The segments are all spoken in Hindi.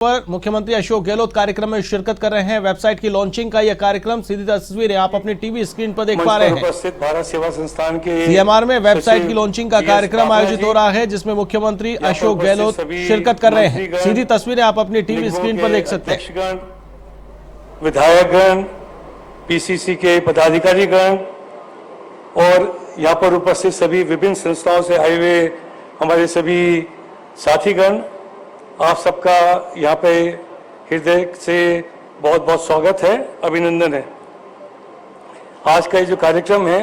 पर मुख्यमंत्री अशोक गहलोत कार्यक्रम में शिरकत कर रहे हैं। वेबसाइट की लॉन्चिंग का यह कार्यक्रम सीधी तस्वीरें आप अपनी टीवी स्क्रीन पर देख पा रहे हैं। उपस्थित भारत सेवा संस्थान के सीएमआर में वेबसाइट की लॉन्चिंग का कार्यक्रम आयोजित हो रहा है, जिसमें मुख्यमंत्री अशोक गहलोत शिरकत कर रहे हैं। सीधी तस्वीरें आप अपनी टीवी स्क्रीन पर देख सकते हैं। विधायकगण, पीसीसी के पदाधिकारीगण और यहाँ पर उपस्थित सभी विभिन्न संस्थाओं से आए हुए हमारे सभी साथीगण, आप सबका यहाँ पे हृदय से बहुत बहुत स्वागत है, अभिनंदन है। आज का ये जो कार्यक्रम है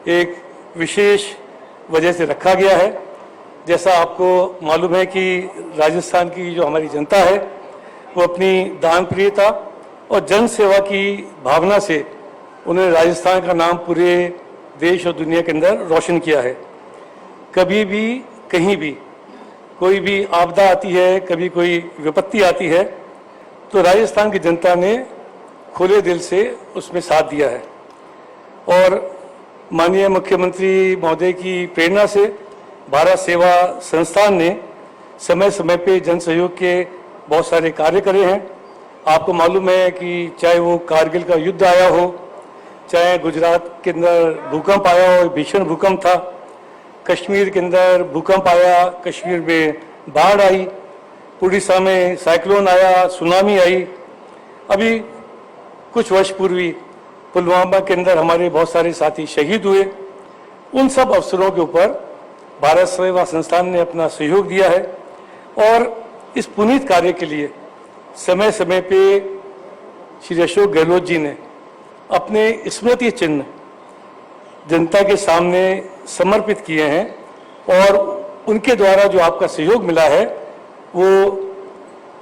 एक विशेष वजह से रखा गया है। जैसा आपको मालूम है कि राजस्थान की जो हमारी जनता है वो अपनी दान प्रियता और जन सेवा की भावना से उन्होंने राजस्थान का नाम पूरे देश और दुनिया के अंदर रोशन किया है। कभी भी कहीं भी कोई भी आपदा आती है, कभी कोई विपत्ति आती है, तो राजस्थान की जनता ने खुले दिल से उसमें साथ दिया है। और माननीय मुख्यमंत्री महोदय की प्रेरणा से भारत सेवा संस्थान ने समय समय पे जन सहयोग के बहुत सारे कार्य करे हैं। आपको मालूम है कि चाहे वो कारगिल का युद्ध आया हो, चाहे गुजरात के अंदर भूकंप आया हो, भीषण भूकंप था, कश्मीर के अंदर भूकंप आया, कश्मीर में बाढ़ आई, उड़ीसा में साइक्लोन आया, सुनामी आई, अभी कुछ वर्ष पूर्वी पुलवामा के अंदर हमारे बहुत सारे साथी शहीद हुए। उन सब अवसरों के ऊपर भारत सेवा संस्थान ने अपना सहयोग दिया है और इस पुनीत कार्य के लिए समय समय पे श्री अशोक गहलोत जी ने अपने स्मृति चिन्ह जनता के सामने समर्पित किए हैं और उनके द्वारा जो आपका सहयोग मिला है वो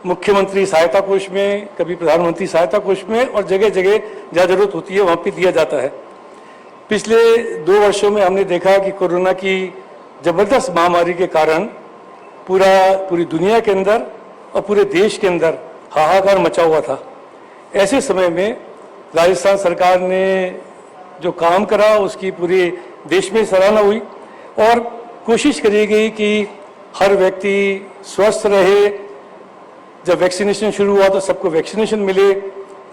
मुख्यमंत्री सहायता कोष में, कभी प्रधानमंत्री सहायता कोष में और जगह जगह जहाँ जरूरत होती है वहाँ पे दिया जाता है। पिछले 2 वर्षों में हमने देखा कि कोरोना की जबरदस्त महामारी के कारण पूरी दुनिया के अंदर और पूरे देश के अंदर हाहाकार मचा हुआ था। ऐसे समय में राजस्थान सरकार ने जो काम करा उसकी पूरे देश में सराहना हुई और कोशिश करी गई कि हर व्यक्ति स्वस्थ रहे। जब वैक्सीनेशन शुरू हुआ तो सबको वैक्सीनेशन मिले,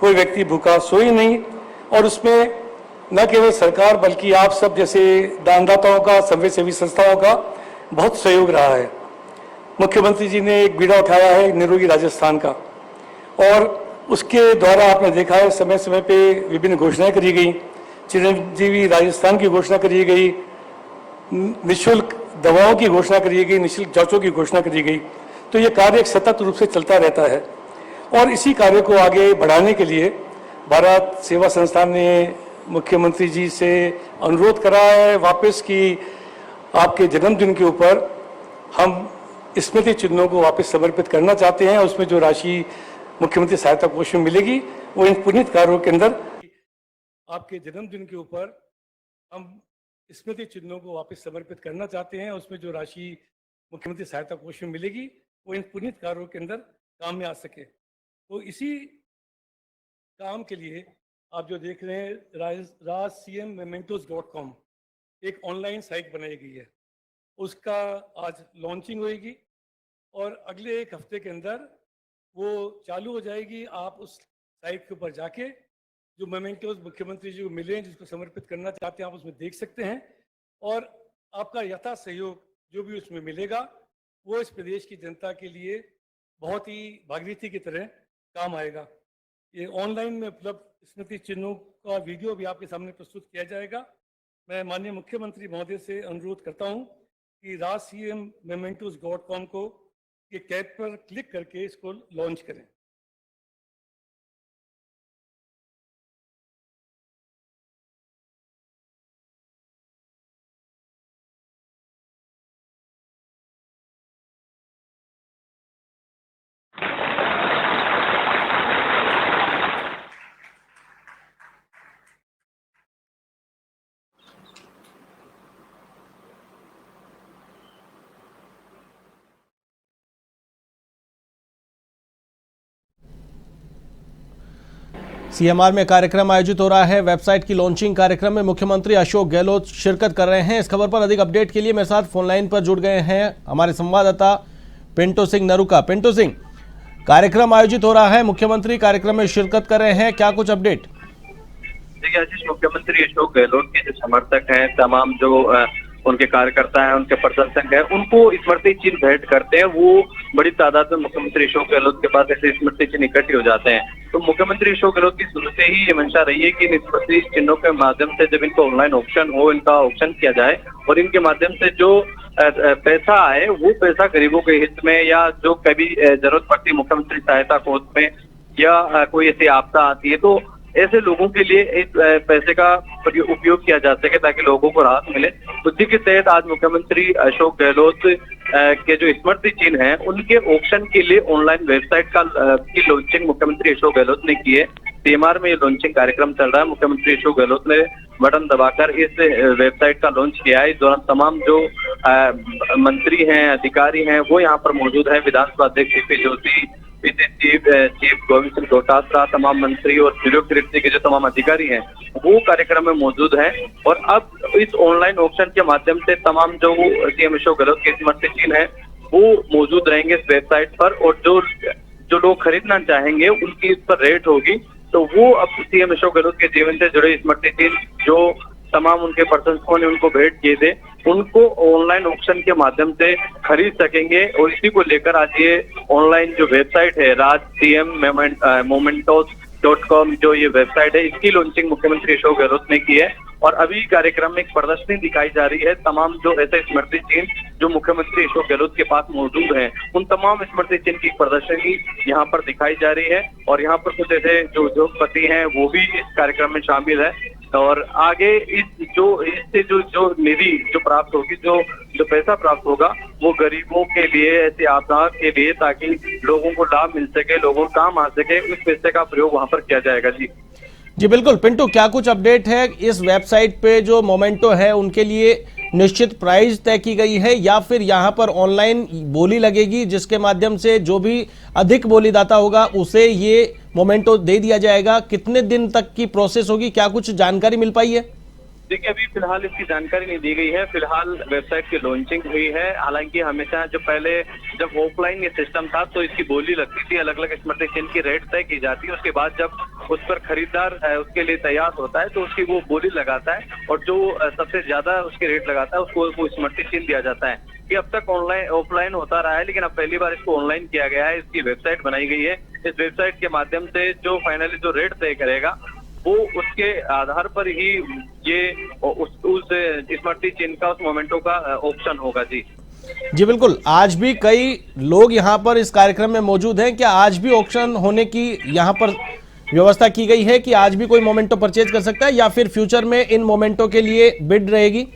कोई व्यक्ति भूखा सोए नहीं। और उसमें न केवल सरकार बल्कि आप सब जैसे दानदाताओं का, समाज सेवी संस्थाओं का बहुत सहयोग रहा है। मुख्यमंत्री जी ने एक बीड़ा उठाया है निरोगी राजस्थान का और उसके द्वारा आपने देखा है समय समय पे विभिन्न घोषणाएं करी गई। चिरंजीवी राजस्थान की घोषणा करी गई, निःशुल्क दवाओं की घोषणा करी गई, निःशुल्क जांचों की घोषणा करी गई। तो ये कार्य एक सतत रूप से चलता रहता है और इसी कार्य को आगे बढ़ाने के लिए भारत सेवा संस्थान ने मुख्यमंत्री जी से अनुरोध करा है वापस कि आपके जन्मदिन के ऊपर हम स्मृति चिन्हों को वापस समर्पित करना चाहते हैं। उसमें जो राशि मुख्यमंत्री सहायता कोष में मिलेगी वो इन पुनीत कार्यों के अंदर आपके जन्मदिन के ऊपर हम स्मृति चिन्हों को वापस समर्पित करना चाहते हैं। उसमें जो राशि मुख्यमंत्री सहायता कोष में मिलेगी वो इन पुनीत कार्यों के अंदर काम में आ सके। तो इसी काम के लिए आप जो देख रहे हैं rajcmmementos.com एक ऑनलाइन साइट बनाई गई है, उसका आज लॉन्चिंग होगी और अगले 1 हफ्ते के अंदर वो चालू हो जाएगी। आप उस साइट के ऊपर जाके जो मेमेंटोज मुख्यमंत्री जी को मिले हैं, जिसको समर्पित करना चाहते हैं, आप उसमें देख सकते हैं और आपका यथा सहयोग जो भी उसमें मिलेगा वो इस प्रदेश की जनता के लिए बहुत ही भागीरथी की तरह काम आएगा। ये ऑनलाइन में उपलब्ध स्मृति चिन्हों का वीडियो भी आपके सामने प्रस्तुत किया जाएगा। मैं माननीय मुख्यमंत्री महोदय से अनुरोध करता हूँ कि rajcmmementos.com को ये टैब पर क्लिक करके इसको लॉन्च करें। सीएमआर में कार्यक्रम आयोजित हो रहा है। वेबसाइट की लॉन्चिंग कार्यक्रम में मुख्यमंत्री अशोक गहलोत शिरकत कर रहे हैं। इस खबर पर अधिक अपडेट के लिए मेरे साथ फोन लाइन पर जुड़ गए हैं हमारे संवाददाता पिंटू सिंह नरूका। पिंटू सिंह, कार्यक्रम आयोजित हो रहा है, मुख्यमंत्री कार्यक्रम में शिरकत कर रहे हैं, क्या कुछ अपडेट? देखिए आशीष, मुख्यमंत्री अशोक गहलोत के जो समर्थक हैं, तमाम जो उनके कार्यकर्ता हैं, उनके प्रशंसक हैं, उनको स्मृति चिन्ह भेंट करते हैं। वो बड़ी तादाद में मुख्यमंत्री अशोक गहलोत के पास ऐसे स्मृति चिन्ह इकट्ठे हो जाते हैं। तो मुख्यमंत्री अशोक गहलोत की शुरू से ही ये मंशा रही है कि इन स्मृति चिन्हों के माध्यम से जब इनका ऑनलाइन ऑक्शन हो, इनका ऑक्शन किया जाए और इनके माध्यम से जो पैसा आए वो पैसा गरीबों के हित में, या जो कभी जरूरत पड़ती है मुख्यमंत्री सहायता कोष में, या कोई ऐसी आपदा आती है, तो ऐसे लोगों के लिए इस पैसे का उपयोग किया जा सके ताकि लोगों को राहत मिले। उसी के तहत आज मुख्यमंत्री अशोक गहलोत के जो स्मृति चिन्ह हैं उनके ऑक्शन के लिए ऑनलाइन वेबसाइट की लॉन्चिंग मुख्यमंत्री अशोक गहलोत ने की है। सीएमआर में ये लॉन्चिंग कार्यक्रम चल रहा है। मुख्यमंत्री अशोक गहलोत ने बटन दबाकर इस वेबसाइट का लॉन्च किया है। इस दौरान तमाम जो मंत्री हैं, अधिकारी हैं, वो यहाँ पर मौजूद है। विधानसभा अध्यक्ष सीपी जोशी, चीफ गोविंद सिंह डोटासरा, तमाम मंत्री और ब्यूरोक्रेसी के जो तमाम अधिकारी हैं वो कार्यक्रम में मौजूद हैं। और अब इस ऑनलाइन ऑक्शन के माध्यम से तमाम जो सीएम अशोक गहलोत के स्मृति चिन्ह है वो मौजूद रहेंगे इस वेबसाइट पर, और जो लोग खरीदना चाहेंगे उनकी इस पर रेट होगी। तो वो अब सीएम अशोक गहलोत के जीवन से जुड़े स्मृति चिन्ह जो तमाम उनके प्रशंसकों ने उनको भेंट किए थे, उनको ऑनलाइन ऑक्शन के माध्यम से खरीद सकेंगे। और इसी को लेकर आज ये ऑनलाइन जो वेबसाइट है rajcm.momentous.com जो ये वेबसाइट है, इसकी लॉन्चिंग मुख्यमंत्री अशोक गहलोत ने की है। और अभी कार्यक्रम में एक प्रदर्शनी दिखाई जा रही है। तमाम जो ऐसे स्मृति चिन्ह जो मुख्यमंत्री अशोक गहलोत के पास मौजूद हैं, उन तमाम स्मृति चिन्ह की प्रदर्शनी यहाँ पर दिखाई जा रही है। और यहाँ पर कुछ ऐसे जो उद्योगपति हैं वो भी इस कार्यक्रम में शामिल है। और आगे इससे जो निधि जो प्राप्त होगी, जो पैसा प्राप्त होगा, वो गरीबों के लिए, ऐसे आपदा के लिए, ताकि लोगों को लाभ मिल सके, लोगों को काम आ सके, उस पैसे का प्रयोग वहां पर किया जाएगा। जी बिल्कुल। पिंटू, क्या कुछ अपडेट है? इस वेबसाइट पे जो मोमेंटो है उनके लिए निश्चित प्राइस तय की गई है, या फिर यहाँ पर ऑनलाइन बोली लगेगी जिसके माध्यम से जो भी अधिक बोलीदाता होगा उसे ये मोमेंटो दे दिया जाएगा? कितने दिन तक की प्रोसेस होगी, क्या कुछ जानकारी मिल पाई है? देखिए, अभी फिलहाल इसकी जानकारी नहीं दी गई है। फिलहाल वेबसाइट की लॉन्चिंग हुई है। हालांकि हमेशा जब ऑफलाइन ये सिस्टम था तो इसकी बोली लगती थी, अलग अलग स्मृति चिन्ह की रेट तय की जाती है। उसके बाद जब उस पर खरीदार उसके लिए तैयार होता है तो उसकी वो बोली लगाता है, और जो सबसे ज्यादा उसके रेट लगाता है उसको वो स्मृति चिन्ह दिया जाता है। ये अब तक ऑफलाइन होता रहा है, लेकिन अब पहली बार इसको ऑनलाइन किया गया है। इसकी वेबसाइट बनाई गई है। इस वेबसाइट के माध्यम से जो फाइनली जो रेट तय करेगा वो उसके आधार पर ही ये उस स्मृति चिन्ह का, उस मोमेंटो का ऑप्शन होगा। जी बिल्कुल। आज भी कई लोग यहाँ पर इस कार्यक्रम में मौजूद हैं। क्या आज भी ऑक्शन होने की यहाँ पर व्यवस्था की गई है कि आज भी कोई मोमेंटो परचेज कर सकता है, या फिर फ्यूचर में इन मोमेंटो के लिए बिड रहेगी?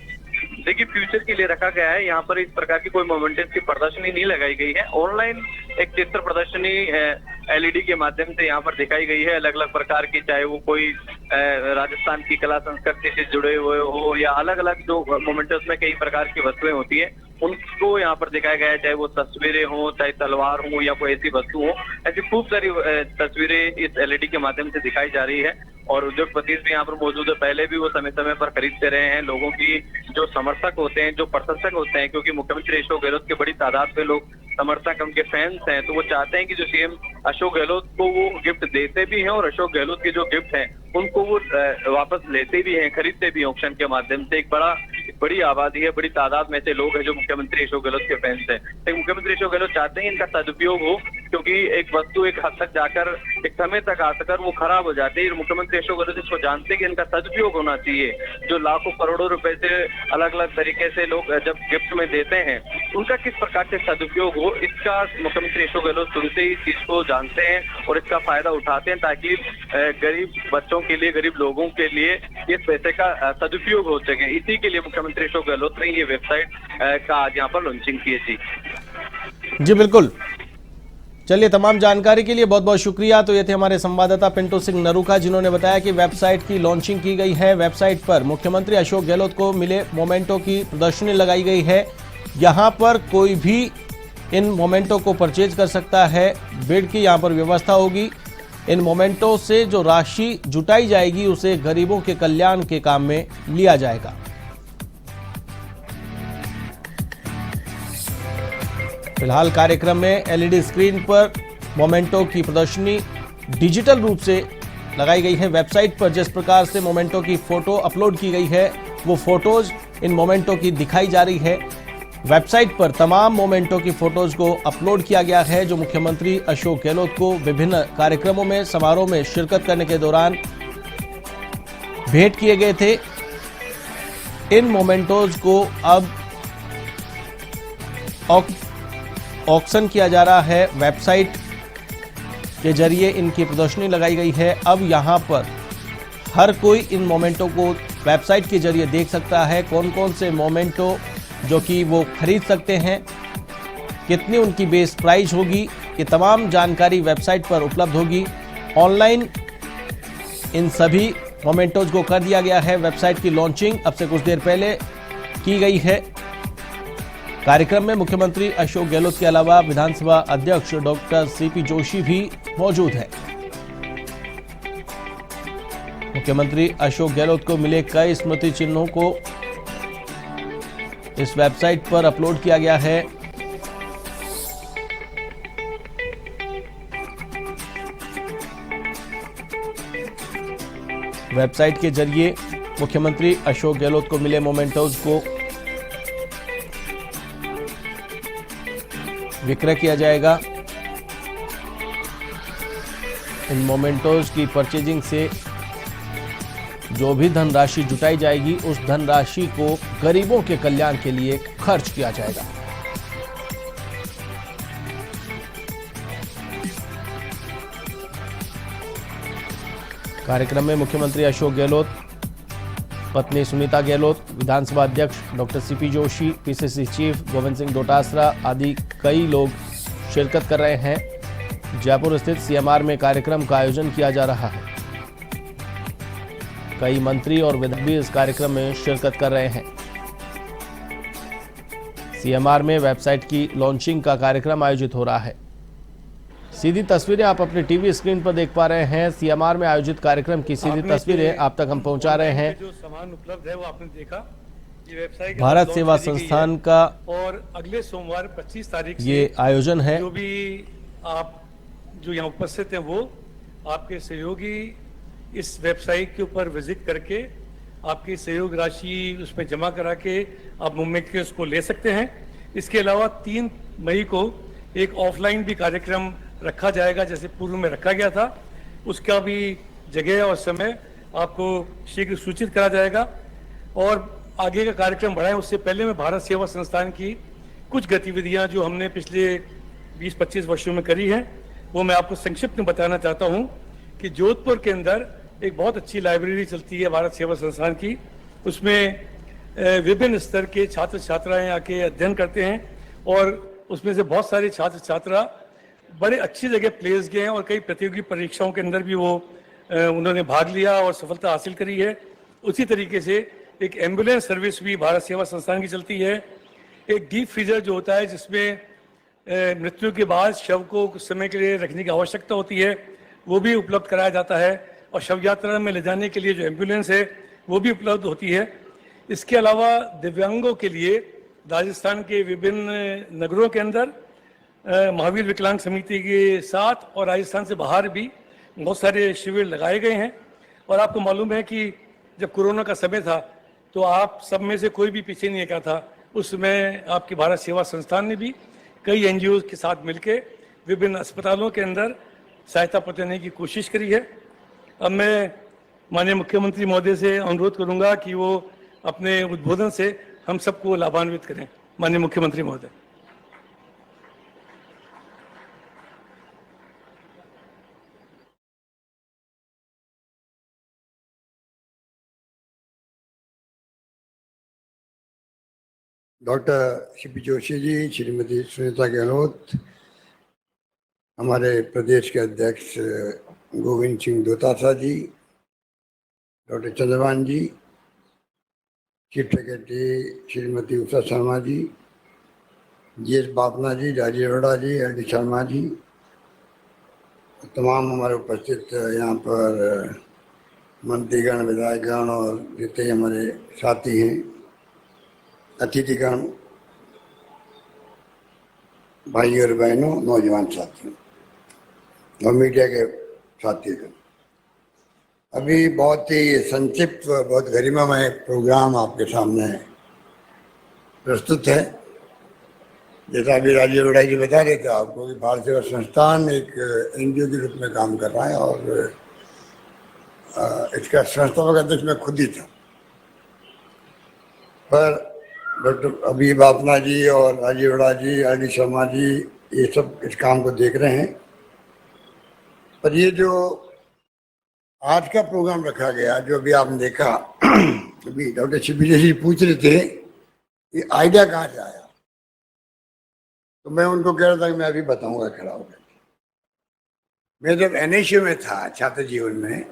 देखिए, फ्यूचर के लिए रखा गया है। यहाँ पर इस प्रकार की कोई मोमेंटस की प्रदर्शनी नहीं लगाई गई है। ऑनलाइन एक चित्र प्रदर्शनी एलईडी के माध्यम से यहाँ पर दिखाई गई है, अलग अलग प्रकार की, चाहे वो कोई राजस्थान की कला संस्कृति से जुड़े हुए हो, या अलग अलग जो मोमेंटस में कई प्रकार की वस्तुएं होती है उनको यहाँ पर दिखाया गया है। चाहे वो तस्वीरें हो, चाहे तलवार हो, या कोई ऐसी वस्तु हो, ऐसी खूब सारी तस्वीरें इस एलईडी के माध्यम से दिखाई जा रही है। और उद्योगपति भी यहाँ पर मौजूद है। पहले भी वो समय समय पर खरीदते रहे हैं। लोगों की जो समर्थक होते हैं, जो प्रशंसक होते हैं, क्योंकि मुख्यमंत्री अशोक गहलोत के बड़ी तादाद में लोग समर्थक, उनके फैंस हैं, तो वो चाहते हैं कि जो सीएम अशोक गहलोत को वो गिफ्ट देते भी हैं, और अशोक गहलोत के जो गिफ्ट हैं उनको वो वापस लेते भी हैं, खरीदते भी हैं ऑक्शन के माध्यम से। एक बड़ी आबादी है, बड़ी तादाद में से लोग हैं जो मुख्यमंत्री अशोक गहलोत के फैंस हैं। लेकिन मुख्यमंत्री अशोक गहलोत चाहते हैं इनका सदुपयोग हो, क्योंकि एक वस्तु एक हद तक जाकर, एक समय तक आकर वो खराब हो जाती है। मुख्यमंत्री अशोक गहलोत इसको जानते हैं कि इनका सदुपयोग होना चाहिए। जो लाखों करोड़ों रुपए से अलग अलग तरीके से लोग जब गिफ्ट में देते हैं, उनका किस प्रकार से सदुपयोग हो, इसका मुख्यमंत्री अशोक गहलोत शुरू से ही इस चीज को जानते हैं और इसका फायदा उठाते हैं, ताकि गरीब बच्चों के लिए, गरीब लोगों के लिए इस पैसे का सदुपयोग हो सके। इसी के लिए मुख्यमंत्री अशोक गहलोत ने ये वेबसाइट का आज यहाँ पर लॉन्चिंग की है। जी बिल्कुल। चलिए, तमाम जानकारी के लिए बहुत बहुत शुक्रिया। तो ये थे हमारे संवाददाता पिंटू सिंह नरूका, जिन्होंने बताया कि वेबसाइट की लॉन्चिंग की गई है। वेबसाइट पर मुख्यमंत्री अशोक गहलोत को मिले मोमेंटो की प्रदर्शनी लगाई गई है। यहाँ पर कोई भी इन मोमेंटो को परचेज कर सकता है। बिड की यहाँ पर व्यवस्था होगी। इन मोमेंटो से जो राशि जुटाई जाएगी उसे गरीबों के कल्याण के काम में लिया जाएगा। फिलहाल कार्यक्रम में एलईडी स्क्रीन पर मोमेंटो की प्रदर्शनी डिजिटल रूप से लगाई गई है। वेबसाइट पर जिस प्रकार से मोमेंटो की फोटो अपलोड की गई है, वो फोटोज इन मोमेंटो की दिखाई जा रही है। वेबसाइट पर तमाम मोमेंटो की फोटोज को अपलोड किया गया है, जो मुख्यमंत्री अशोक गहलोत को विभिन्न कार्यक्रमों में, समारोह में शिरकत करने के दौरान भेंट किए गए थे। इन मोमेंटोज को अब ऑक्शन किया जा रहा है। वेबसाइट के जरिए इनकी प्रदर्शनी लगाई गई है। अब यहां पर हर कोई इन मोमेंटो को वेबसाइट के जरिए देख सकता है। कौन कौन से मोमेंटो जो कि वो खरीद सकते हैं, कितनी उनकी बेस प्राइस होगी, ये तमाम जानकारी वेबसाइट पर उपलब्ध होगी। ऑनलाइन इन सभी मोमेंटोज को कर दिया गया है। वेबसाइट की लॉन्चिंग अब से कुछ देर पहले की गई है। कार्यक्रम में मुख्यमंत्री अशोक गहलोत के अलावा विधानसभा अध्यक्ष डॉक्टर सीपी जोशी भी मौजूद है। मुख्यमंत्री अशोक गहलोत को मिले कई स्मृति चिन्हों को इस वेबसाइट पर अपलोड किया गया है। वेबसाइट के जरिए मुख्यमंत्री अशोक गहलोत को मिले मोमेंटोज को विक्रय किया जाएगा। इन मोमेंटोज की परचेजिंग से जो भी धनराशि जुटाई जाएगी, उस धनराशि को गरीबों के कल्याण के लिए खर्च किया जाएगा। कार्यक्रम में मुख्यमंत्री अशोक गहलोत, पत्नी सुनीता गहलोत, विधानसभा अध्यक्ष doctor CP Joshi, PCC chief Govind Singh Dotasra आदि कई लोग शिरकत कर रहे हैं। जयपुर स्थित सीएमआर में कार्यक्रम का आयोजन किया जा रहा है। कई मंत्री और विधायक भी इस कार्यक्रम में शिरकत कर रहे हैं। सीएमआर में वेबसाइट की लॉन्चिंग का कार्यक्रम आयोजित हो रहा है। सीधी तस्वीरें आप अपने टीवी स्क्रीन पर देख पा रहे हैं। सीएमआर में आयोजित कार्यक्रम की सीधी तस्वीरें आप तक हम पहुंचा रहे हैं। जो सामान उपलब्ध है वो आपने देखा। ये वेबसाइट भारत सेवा संस्थान का और अगले सोमवार 25 तारीख से ये आयोजन है। जो भी आप जो यहाँ उपस्थित हैं वो आपके सहयोगी इस वेबसाइट के ऊपर विजिट करके आपकी सहयोग राशि उसमें जमा करा के आप मुंबई के उसको ले सकते हैं। इसके अलावा 3 मई को एक ऑफलाइन भी कार्यक्रम रखा जाएगा, जैसे पूर्व में रखा गया था। उसका भी जगह और समय आपको शीघ्र सूचित करा जाएगा। और आगे का कार्यक्रम बढ़ाएं उससे पहले मैं भारत सेवा संस्थान की कुछ गतिविधियां जो हमने पिछले 20-25 वर्षों में करी हैं, वो मैं आपको संक्षिप्त में बताना चाहता हूं कि जोधपुर के अंदर एक बहुत अच्छी लाइब्रेरी चलती है भारत सेवा संस्थान की। उसमें विभिन्न स्तर के छात्र छात्राएं आके अध्ययन करते हैं और उसमें से बहुत सारे छात्र छात्रा बड़े अच्छी जगह प्लेस गए हैं और कई प्रतियोगी परीक्षाओं के अंदर भी वो उन्होंने भाग लिया और सफलता हासिल करी है। उसी तरीके से एक एम्बुलेंस सर्विस भी भारत सेवा संस्थान की चलती है। एक डीप फ्रीजर जो होता है जिसमें मृत्यु के बाद शव को कुछ समय के लिए रखने की आवश्यकता होती है, वो भी उपलब्ध कराया जाता है। और शव यात्रा में ले जाने के लिए जो एम्बुलेंस है वो भी उपलब्ध होती है। इसके अलावा दिव्यांगों के लिए राजस्थान के विभिन्न नगरों के अंदर महावीर विकलांग समिति के साथ और राजस्थान से बाहर भी बहुत सारे शिविर लगाए गए हैं। और आपको मालूम है कि जब कोरोना का समय था तो आप सब में से कोई भी पीछे नहीं रखा था। उस समय आपकी भारत सेवा संस्थान ने भी कई एनजीओ के साथ मिलकर विभिन्न अस्पतालों के अंदर सहायता पहुंचाने की कोशिश करी है। अब मैं माननीय मुख्यमंत्री महोदय से अनुरोध करूंगा कि वो अपने उद्बोधन से हम सबको लाभान्वित करें। माननीय मुख्यमंत्री महोदय। डॉक्टर सीपी जोशी जी, श्रीमती सुनीता गहलोत, हमारे प्रदेश के अध्यक्ष गोविंद सिंह डोटासरा जी, डॉक्टर चंद्रभान जी, chief secretary Shrimati Usha Sharma ji, GS Bapna जी, राजीव अरोड़ा जी, एल.डी. शर्मा जी, तमाम हमारे उपस्थित यहाँ पर मंत्रीगण, विधायकगण और जितने हमारे साथी हैं, अतिथिगण, भाई और बहनों, नौजवान साथियों, और मीडिया के साथीगण, अभी बहुत ही संक्षिप्त, बहुत गरिमामय प्रोग्राम आपके सामने प्रस्तुत है। जैसा अभी राजीव गौड़ा जी बता रहे थे आपको कि भारत सेवा संस्थान एक एनजीओ के रूप में काम कर रहा है और इसका संस्थापक अध्यक्ष मैं खुद ही था। पर डॉक्टर अभी बापना जी और राजीव गौड़ा जी, आर डी शर्मा जी, ये सब इस काम को देख रहे हैं। पर ये जो आज का प्रोग्राम रखा गया, जो अभी आपने देखा, अभी डॉक्टर शिवजी जी पूछ रहे थे ये आइडिया कहाँ से आया, तो मैं उनको कह रहा था कि मैं अभी बताऊंगा खड़ा होकर। मैं जब एनएसयू में था छात्र जीवन में,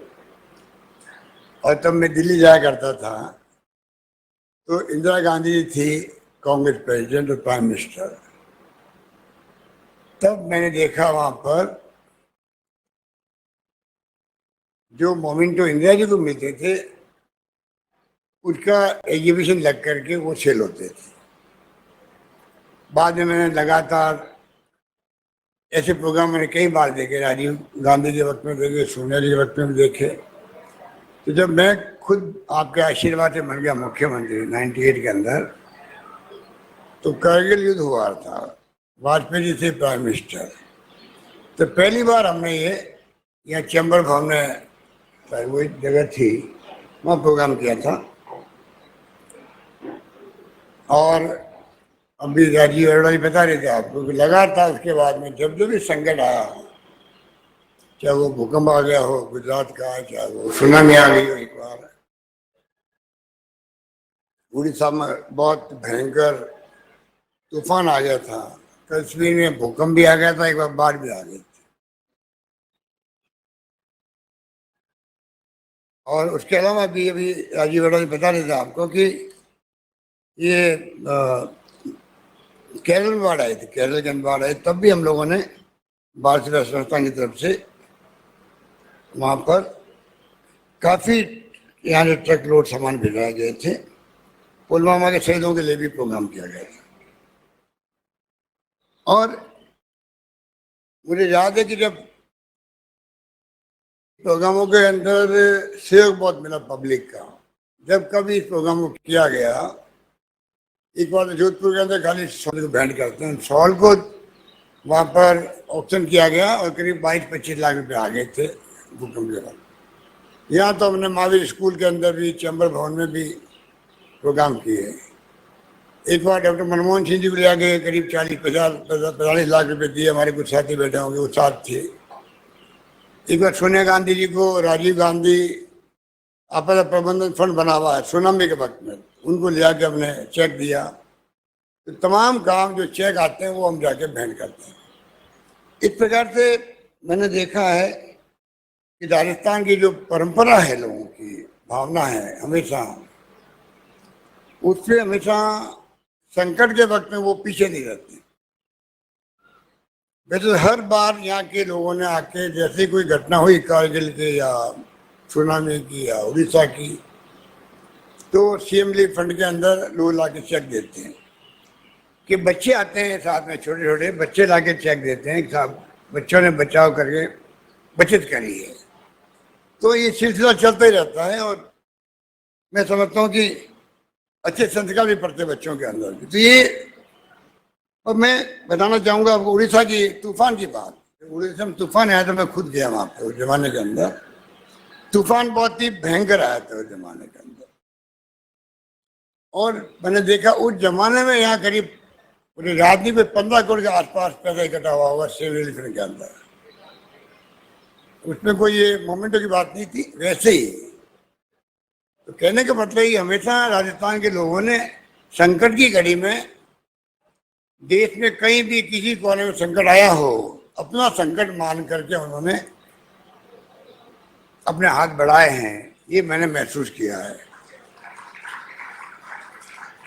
और तब मैं दिल्ली जाया करता था, तो इंदिरा गांधी जी थी कांग्रेस प्रेसिडेंट और प्राइम मिनिस्टर। तब मैंने देखा वहां पर जो मोमेंटो इंदिरा जी को मिलते थे उसका एग्जीबिशन लग करके वो सेल होते थे। बाद में मैंने लगातार ऐसे प्रोग्राम मैंने कई बार देखे, राजीव गांधी के वक्त में देखे, सोनिया जी के वक्त में भी देखे। तो जब मैं खुद आपके आशीर्वाद से बन गया मुख्यमंत्री 98 के अंदर, तो करगिल युद्ध हुआ था, वाजपेयी जी थे प्राइम मिनिस्टर। तो पहली बार हमने ये यहाँ चैम्बर भवन में, वो जगह थी, वहाँ प्रोग्राम किया था। और अभी राजीव अरोड़ा जी बता रहे थे आपको कि लगातार उसके बाद में जब भी संकट आया, चाहे वो भूकंप आ गया हो गुजरात का, चाहे वो सुनामी आ गई हो, एक बार उड़ीसा में बहुत भयंकर तूफान आ गया था, कश्मीर में भूकंप भी आ गया था, एक बार बाढ़ भी आ गई थी। और उसके अलावा भी अभी राजीव अरोड़ा जी बता रहे थे आपको कि ये केरल में बाढ़ आई थी, केरल के अंदर बाढ़ आई, तब भी हम लोगों ने भारत सेवा संस्थान की तरफ से वहाँ पर काफ़ी यहाँ से ट्रक लोड सामान भिजवाए गए थे। पुलवामा के शहीदों के लिए भी प्रोग्राम किया गया था। और मुझे याद है कि जब प्रोग्रामों के अंदर सहयोग बहुत मिला पब्लिक का, जब कभी इस प्रोग्राम को किया गया, एक बार जोधपुर के अंदर खाली सॉल को बैंड करते हैं, सॉल को वहाँ पर ऑप्शन किया गया और करीब 22-25 लाख रुपए आ गए थे भूकंप के बाद। यहाँ तो हमने महावीर स्कूल के अंदर भी, चैम्बर भवन में भी प्रोग्राम किए। एक बार डॉक्टर मनमोहन सिंह जी को ले आके करीब 40-45 लाख रुपए दिए, हमारे कुछ साथी बैठे होंगे वो साथ थे। एक बार सोनिया गांधी जी को राजीव गांधी आपदा प्रबंधन फंड बना हुआ है सुनामी के वक्त में, उनको ले आके हमने चेक दिया। तो तमाम काम जो चेक आते हैं वो हम जाके भेंट करते हैं। इस प्रकार से मैंने देखा है कि राजस्थान की जो परंपरा है, लोगों की भावना है, हमेशा उससे हमेशा संकट के वक्त में वो पीछे नहीं रहते। वैसे हर बार यहाँ के लोगों ने आके, जैसे कोई घटना हुई कारगिल की या सुनामी की या उड़ीसा की, तो सीएम रिलीफ फंड के अंदर लोग लाके चेक देते हैं कि बच्चे आते हैं साथ में, छोटे छोटे बच्चे लाके चेक देते हैं कि साहब बच्चों ने बचाव करके बचत करी है। तो ये सिलसिला चलता ही रहता है और मैं समझता हूँ कि अच्छे संस्कार भी पड़ते बच्चों के अंदर भी। तो ये, और मैं बताना चाहूँगा आपको उड़ीसा की तूफान की बात। उड़ीसा में तूफान आया था, मैं खुद गया वहाँ पे उस जमाने के अंदर। तूफान बहुत ही भयंकर आया था उस जमाने के अंदर, और मैंने देखा उस जमाने में यहाँ करीब पूरी राजनीति में 15 करोड़ के आसपास पैसा इकट्ठा हुआ होगा सिविल रिलीफ के अंदर। उसमें कोई ये मोमेंटो की बात नहीं थी, वैसे ही। तो कहने का मतलब ये, हमेशा राजस्थान के लोगों ने संकट की घड़ी में, देश में कहीं भी किसी कोने में संकट आया हो, अपना संकट मान करके उन्होंने अपने हाथ बढ़ाए हैं। ये मैंने महसूस किया है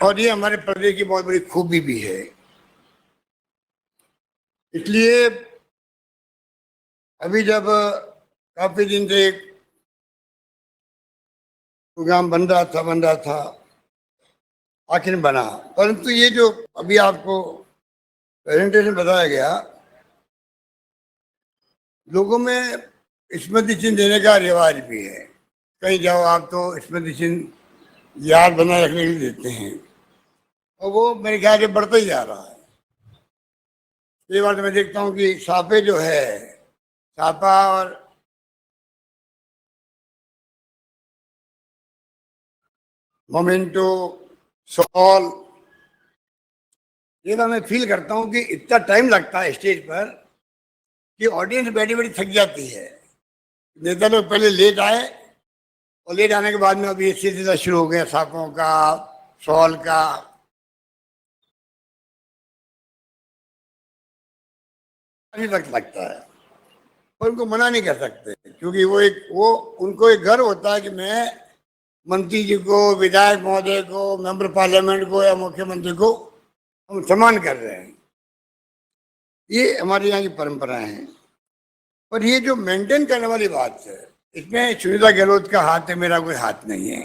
और ये हमारे प्रदेश की बहुत बड़ी खूबी भी है। इसलिए अभी जब काफी दिन से प्रोग्राम बन रहा था, आखिर बना, परंतु ये जो अभी आपको प्रेजेंटेशन बताया गया, लोगों में स्मृति चिन्ह देने का रिवाज भी है। कहीं जाओ आप तो स्मृति चिन्ह याद बनाए रखने के लिए देते हैं, और वो मेरे ख्याल से बढ़ता ही जा रहा है। ये बात मैं देखता हूँ कि सापे जो है, सापा और मोमेंटो, सॉल, ये तो मैं फील करता हूँ कि इतना टाइम लगता है स्टेज पर कि ऑडियंस बैठी बैठी थक जाती है। नेता लोग पहले लेट आए और लेट आने के बाद में अभी ये सिलसिला शुरू हो गया सापों का, सॉल का। अभी वक्त लगता है, पर उनको मना नहीं कर सकते, क्योंकि वो उनको एक गर्व होता है कि मैं मंत्री जी को, विधायक महोदय को, मेंबर पार्लियामेंट को या मुख्यमंत्री को हम सम्मान कर रहे हैं। ये हमारे यहाँ की परंपराएं हैं। पर ये जो मेंटेन करने वाली बात है, इसमें सुनीता गहलोत का हाथ है, मेरा कोई हाथ नहीं है।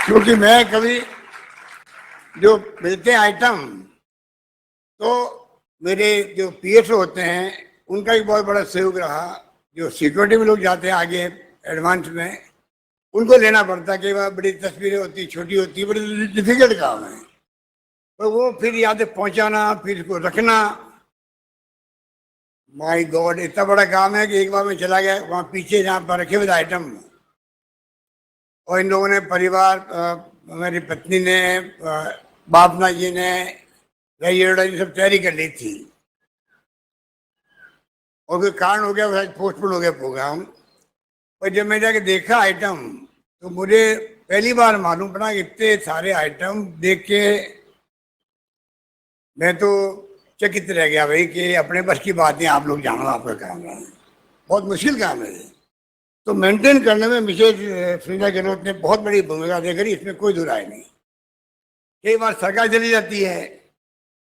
क्योंकि मैं कभी जो मिलते हैं आइटम, तो मेरे जो पीएसओ होते हैं उनका भी बहुत बड़ा सहयोग रहा। जो सिक्योरिटी में लोग जाते हैं आगे एडवांस में, उनको लेना पड़ता है। कई बार बड़ी तस्वीरें होती, छोटी होती, बड़ी डिफिकल्ट काम है। तो वो फिर याद पहुंचाना, फिर इसको रखना, माय गॉड, इतना बड़ा काम है कि एक बार मैं चला गया वहाँ पीछे जहाँ पर रखे हुए आइटम, और इन लोगों ने परिवार, मेरी पत्नी ने, बापना जी ने, ये सब तैयारी कर ली थी, और कोई कारण हो गया, पोस्टपोन हो गया प्रोग्राम। पर जब मैं जाके देखा आइटम, तो मुझे पहली बार मालूम पड़ा कि इतने सारे आइटम देख के मैं तो चकित रह गया भाई कि अपने बस की बात नहीं, आप लोग जानो, आपका काम है, बहुत मुश्किल काम है। तो मेंटेन करने में मिसेज सुनीता गहलोत ने बहुत बड़ी भूमिका अदा करी, इसमें कोई दुराय नहीं। कई बार सरकार चली जाती है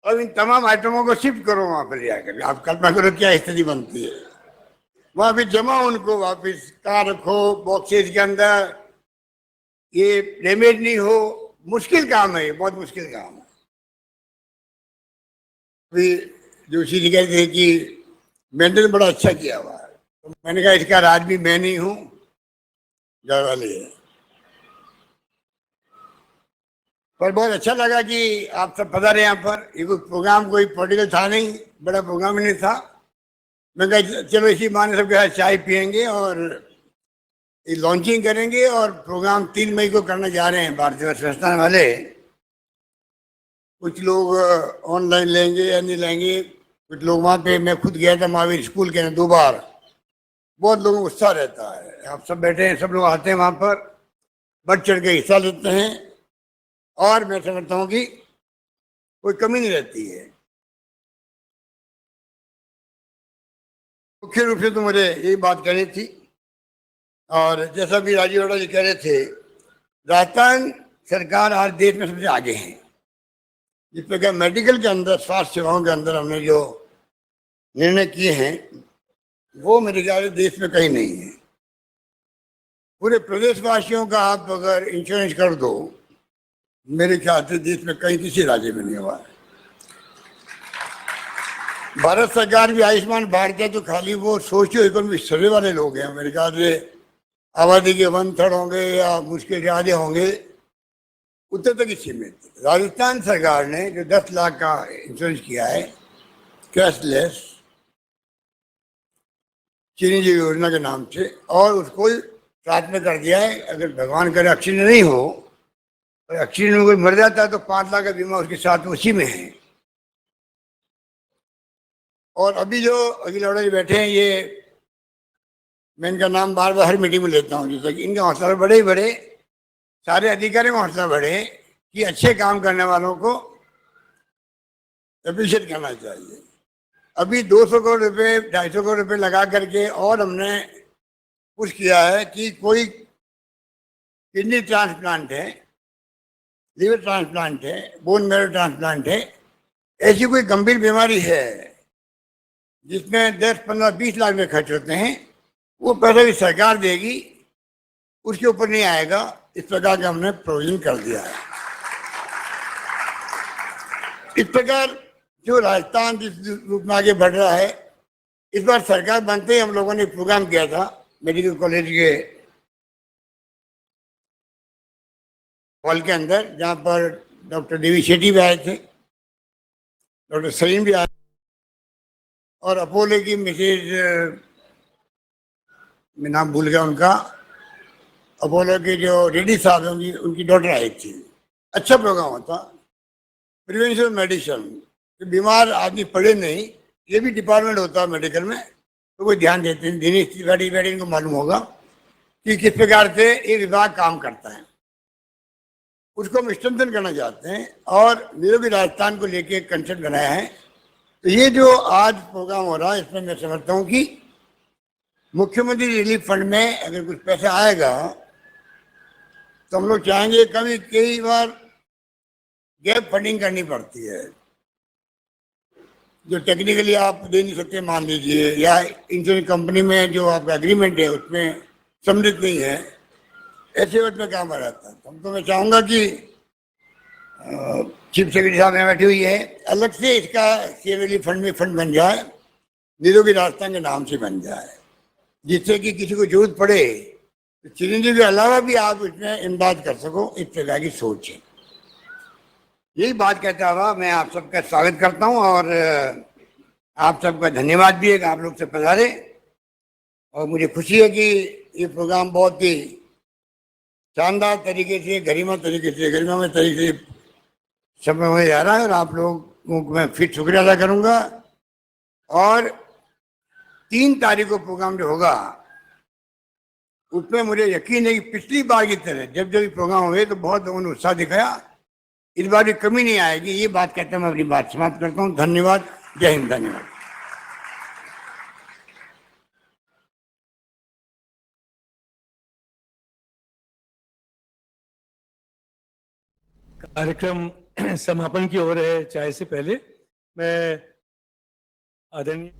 और इन तमाम आइटमों को शिफ्ट करो वहाँ पर जाकर, आप कल्पना करो क्या स्थिति बनती है। वहाँ फिर जमा उनको वापिस कहाँ रखो, बॉक्सेज के अंदर, ये डैमेज नहीं हो, मुश्किल काम है, ये बहुत मुश्किल काम है। अभी जोशी जी कहते थे कि मेंटेन बड़ा अच्छा किया हुआ है, तो मैंने कहा इसका राज भी मैं नहीं हूँ, घर वाले है। पर बहुत अच्छा लगा कि आप सब पधारे यहाँ पर। ये कोई प्रोग्राम कोई पॉलिटिकल था नहीं, बड़ा प्रोग्राम ही नहीं था। मैं कहा चलो इसी बहाने सबके साथ चाय पियेंगे और ये लॉन्चिंग करेंगे, और प्रोग्राम 3 मई को करने जा रहे हैं भारतीय वर्ष संस्थान वाले। कुछ लोग ऑनलाइन लेंगे या नहीं लेंगे, कुछ लोग वहाँ पे, मैं खुद गया था महावीर स्कूल के 2 बार, बहुत लोगों को उत्साह रहता है। आप सब बैठे हैं, सब लोग आते हैं वहाँ पर, बढ़ चढ़ के हिस्सा लेते हैं, और मैं समझता हूँ कि कोई कमी नहीं रहती है। मुख्य रूप से तो मुझे यही बात करनी थी, और जैसा भी राजीव अरोड़ा जी कह रहे थे, राजस्थान सरकार आज देश में सबसे आगे है। जिस प्रकार मेडिकल के अंदर, स्वास्थ्य सेवाओं के अंदर हमने जो निर्णय किए हैं, वो मेरे ख्याल से देश में कहीं नहीं है। पूरे प्रदेशवासियों का आप अगर इंश्योरेंस कर दो, मेरे ख्याल से देश में कहीं किसी राज्य में नहीं हुआ है। भारत सरकार भी आयुष्मान भारत है तो खाली वो सोशियो इकोनॉमिक सर्वे वाले लोग हैं, मेरे ख्याल से आबादी के 1/3 होंगे या मुश्किल से आधे होंगे, उत्तर तक ही सीमित। राजस्थान सरकार ने जो 10 लाख का इंश्योरेंस किया है कैशलेस, चिरंजीवी योजना के नाम से, और उसको साथ में कर दिया है, अगर भगवान करे एक्सीडेंट नहीं हो, और एक्सीडेंट में कोई मर जाता है तो 5 लाख का बीमा उसके साथ उसी में है। और अभी जो अखिल अरोड़ा जी बैठे हैं, ये मैं इनका नाम बार बार हर मीटिंग में लेता हूँ, जैसे कि इनका हौसला बड़े ही बड़े, सारे अधिकारियों का हौसला बढ़े कि अच्छे काम करने वालों को अप्रिशिएट करना चाहिए। अभी 200 करोड़ रुपए, 250 करोड़ रुपए लगा करके, और हमने कुछ किया है कि कोई किडनी ट्रांसप्लांट है, लिवर ट्रांसप्लांट है, बोन मैरो ट्रांसप्लांट है, ऐसी कोई गंभीर बीमारी है जिसमें 10, 15, 20 लाख में खर्च होते हैं, वो पैसा भी सरकार देगी, उसके ऊपर नहीं आएगा। इस प्रकार का हमने प्रोविजन कर दिया है। इस प्रकार जो राजस्थान जिस रूप में आगे बढ़ रहा है, इस बार सरकार बनते ही हम लोगों ने एक प्रोग्राम किया था मेडिकल कॉलेज के हॉल के अंदर, जहां पर डॉक्टर देवी शेट्टी भी आए थे, डॉक्टर सलीम भी आए और अपोलो की मिसेज, मैं नाम भूल गया उनका, अपोलो के जो रेड्डी साहब हैं उनकी डॉटर आई थी। अच्छा प्रोग्राम होता। प्रिवेंशन मेडिसिन, बीमार आदमी पड़े नहीं, ये भी डिपार्टमेंट होता है मेडिकल में, तो कोई ध्यान देते हैं। दिनेश तिवारी बैठे, इनको मालूम होगा कि किस प्रकार से ये विभाग काम करता है। उसको हम स्ट्रेंथन करना चाहते हैं और निरोगी राजस्थान को लेके एक कंसेप्ट बनाया है। तो ये जो आज प्रोग्राम हो रहा है, इसमें मैं समझता हूँ कि मुख्यमंत्री रिलीफ फंड में अगर कुछ पैसा आएगा तो हम लोग चाहेंगे, कभी कई बार गैप फंडिंग करनी पड़ती है जो टेक्निकली आप दे नहीं सकते, मान लीजिए, या इंश्योरेंस कंपनी में जो आपका एग्रीमेंट है उसमें सम्मिलित नहीं है, ऐसे वक्त में काम आ जाता है। तो मैं चाहूँगा कि चीफ सेक्रेटरी साहब यहाँ बैठी हुई है, अलग से इसका सीएम रिलीफ फंड में फंड बन जाए, निरोगी राजस्थान के नाम से बन जाए, जिससे कि किसी को जरूरत पड़े तो चिरंजीवी के अलावा भी आप इसमें इमदाद कर सको। इस प्रकार की सोच है। यही बात कहता हुआ मैं आप सबका स्वागत करता हूँ और आप सबका धन्यवाद भी है कि आप लोग से पधारे। और मुझे खुशी है कि ये प्रोग्राम बहुत ही शानदार तरीके से, गरिमामय तरीके से समय हो जा रहा है और आप लोगों को मैं फिर शुक्रिया अदा करूँगा। और 3 तारीख को प्रोग्राम जो होगा उसमें मुझे यकीन है कि पिछली बार की तरह जब जब प्रोग्राम हुए तो बहुत लोगों ने उत्साह दिखाया, इस बार भी कमी नहीं आएगी। ये बात कहते हैं मैं अपनी बात समाप्त करता हूँ। धन्यवाद। जय हिंद। धन्यवाद। कार्यक्रम समापन की ओर है। चाय से पहले मैं आदरणीय